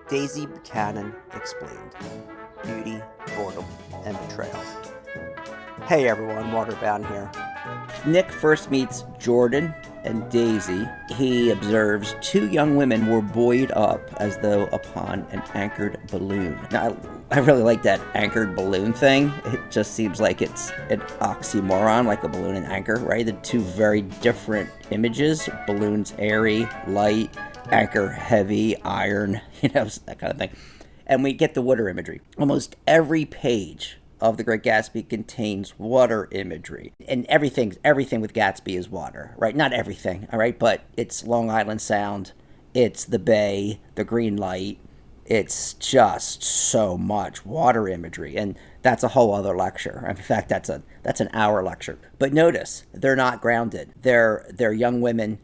Daisy Buchanan explained beauty, boredom, and betrayal. Hey everyone, Waterbound here. Nick first meets Jordan and Daisy. He observes two young women were buoyed up as though upon an anchored balloon. Now, I really like that anchored balloon thing. It just seems like it's an oxymoron, like a balloon and anchor, right? The two very different images. Balloon's airy, light, anchor heavy, iron, that kind of thing. And we get the water imagery. Almost every page of the Great Gatsby contains water imagery. And everything with Gatsby is water, right? Not everything, all right? But it's Long Island Sound, it's the bay, the green light. It's just so much water imagery. And that's a whole other lecture. In fact, that's an hour lecture. But notice, they're not grounded. They're young women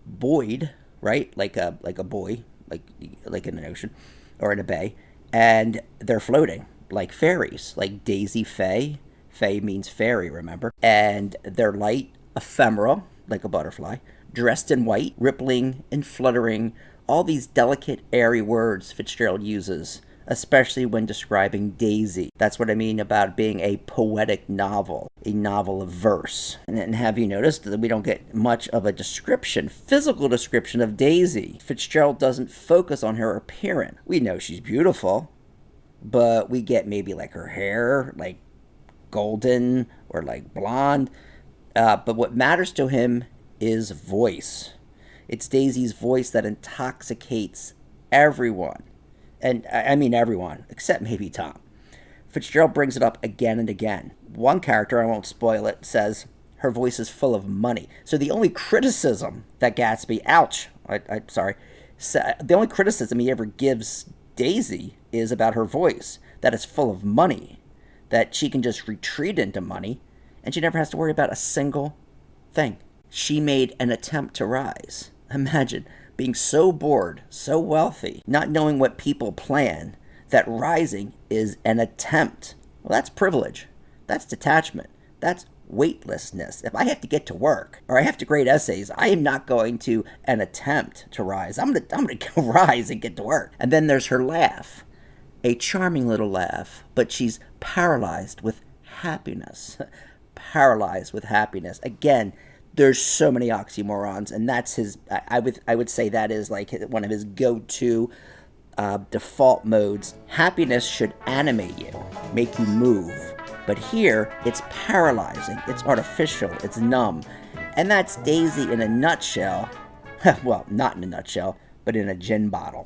buoyed, right? Like a buoy, like in an ocean or in a bay. And they're floating like fairies, like Daisy Faye. Faye means fairy, remember? And they're light, ephemeral, like a butterfly, dressed in white, rippling and fluttering, all these delicate, airy words Fitzgerald uses, especially when describing Daisy. That's what I mean about being a poetic novel, a novel of verse. And have you noticed that we don't get much of a description, physical description of Daisy? Fitzgerald doesn't focus on her appearance. We know she's beautiful, but we get maybe like her hair, like golden or like blonde. But what matters to him is voice. It's Daisy's voice that intoxicates everyone. And I mean everyone, except maybe Tom. Fitzgerald brings it up again and again. One character, I won't spoil it, says her voice is full of money. So the only criticism that Gatsby, the only criticism he ever gives Daisy is about her voice, that it's full of money, that she can just retreat into money, and she never has to worry about a single thing. She made an attempt to rise. Imagine being so bored, so wealthy, not knowing what people plan, that rising is an attempt. Well, that's privilege. That's detachment. That's weightlessness. If I have to get to work or I have to grade essays, I am not going to an attempt to rise. I'm gonna go rise and get to work. And then there's her laugh. A charming little laugh, but she's paralyzed with happiness. Paralyzed with happiness. Again, there's so many oxymorons, and that's his. I would say that is like one of his go-to default modes. Happiness should animate you, make you move, but here it's paralyzing. It's artificial. It's numb, and that's Daisy in a nutshell. Well, not in a nutshell, but in a gin bottle.